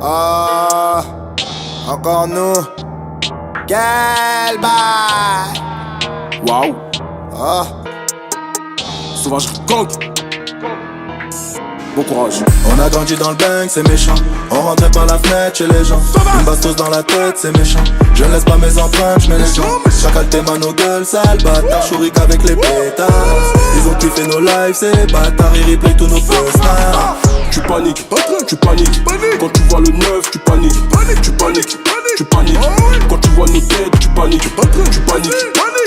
Ah, encore nous. Quel bail. Waouh. Ah, Sauvage gang. Bon courage. on a grandi dans le bang, c'est méchant. On rentrait par la fenêtre chez les gens. Une bastos dans la tête, c'est méchant. Je ne laisse pas mes empreintes, je mets les gens. Chacal tes mains nos gueules, sale bâtard. Chourique avec les pétards. Ils ont kiffé nos lives, ces bâtards. Ils replay tous nos posts. Tu paniques, tu paniques. Quand tu vois le neuf, tu paniques. Tu paniques, tu paniques. Quand tu vois nos têtes, tu paniques. Tu paniques, tu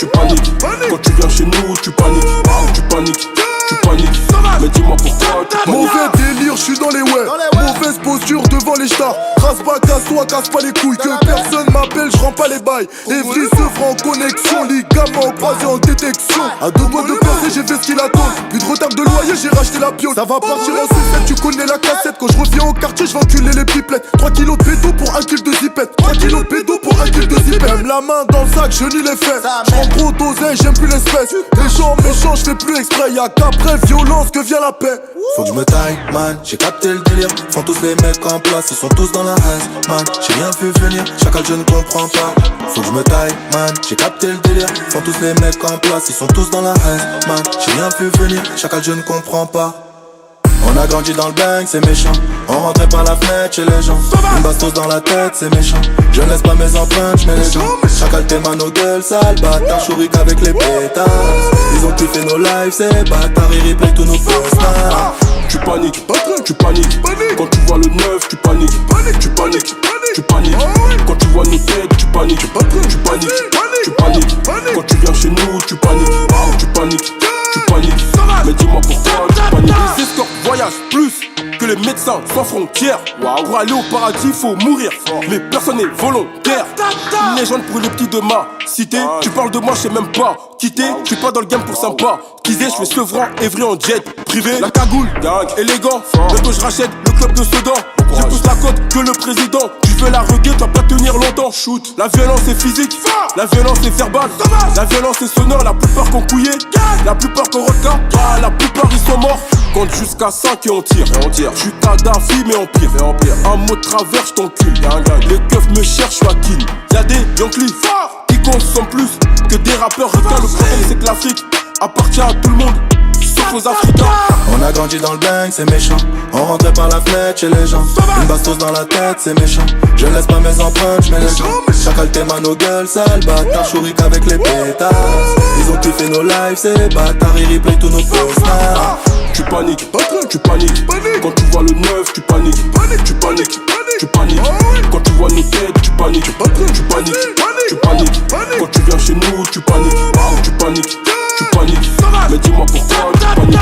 paniques. Quand tu viens chez nous, tu paniques. Tu paniques, tu paniques. Mais dis-moi pourquoi tu paniques. Mauvais délire, je suis dans les ouais. Mauvaise posture devant les stars. Rase pas, casse-toi, casse pas les couilles. Que personne m'appelle, je rends pas les bails. Evry se fera en connexion. Ligaments croisés en détection. À 2 doigts de percer, j'ai fait ce qu'il attend. Plus de retard de loyer, j'ai racheté la piole. Ça va partir en sucette, tu connais la cassette. Quand je reviens au quartier, je vais enculer les pipelettes. 3 kilos de pédo pour 1 kg de zipette. 3 kilos de pédo pour 1 kg de zipette. Même la main dans le sac, je nie les fesses. J'prends trop d'oseille, j'aime plus l'espèce. Méchant, je fais plus exprès. Y'a qu'après violence que vient la paix. Faut que je me taille, man, j'ai capté le délire. Font tous les mecs en place, ils sont tous dans la haine, man. J'ai rien vu venir, chacal je ne comprends pas. Faut que je me taille, man, j'ai capté le délire. Font tous les mecs en place, ils sont tous dans la haine, man. J'ai rien vu venir, chacal je ne comprends pas. On a grandi dans le bang, c'est méchant. On rentrait par la fenêtre chez les gens. Une bastos dans la tête, c'est méchant. Je ne laisse pas mes empreintes, je mets les gens. Chacal tes mains nos gueules, sale bâtard. Chourique avec les pétards. Ils ont kiffé nos lives, ces bâtards. Ils replay tous nos posts. Tu paniques, tu paniques. Quand tu vois le neuf, tu paniques. Tu paniques, tu paniques. Quand tu vois nos têtes, tu paniques. Tu paniques, tu paniques. Quand tu viens chez nous, tu paniques. Tu paniques, tu paniques. Mais dis-moi pourquoi tu paniques. Les escortes voyagent plus que les médecins sans frontières. Pour aller au paradis, faut mourir. Mais personne n'est volontaire. Une légende pour les petits de ma cité. Tu parles de moi, je sais même pas quitter. Je suis pas dans le game pour sympa. Teaser, je fais Sevran, Evry en jet privé. La cagoule, élégant. Bientôt je rachète le club de Sedan. J'ai plus la cote que le président. Tu veux la reggae, tu vas pas tenir longtemps. Shoot. La violence est physique, la violence est verbale. La violence est sonore, la plupart qu'on couillé. La plupart qu'on requin, la plupart ils sont morts. Compte jusqu'à 5 et on tire. Je suis Kadhafi mais en pire. Un mot de travers, je t'encule. Les keufs me cherchent, je suis à kill. Y'a des Yankees qui consomment plus que des rappeurs requins. Le problème c'est que l'Afrique appartient à tout le monde, sauf aux Africains. On a grandi dans le bang, c'est méchant. On rentrait par la fenêtre chez les gens. Une bastos dans la tête, c'est méchant. Je ne laisse pas mes empreintes, je mets les gens. Chacal tes mains nos gueules, sale bâtard. Chourique avec les pétards. Ils ont kiffé nos lives, ces bâtards. Ils replay tous nos posts. Tu paniques, tu paniques. Quand tu vois le neuf, tu paniques. Tu paniques, tu paniques. Quand tu vois nos têtes, tu paniques. Tu paniques, tu paniques. Quand tu viens chez nous, tu paniques. Tu paniques, tu paniques. Mais dis-moi pourquoi tu paniques.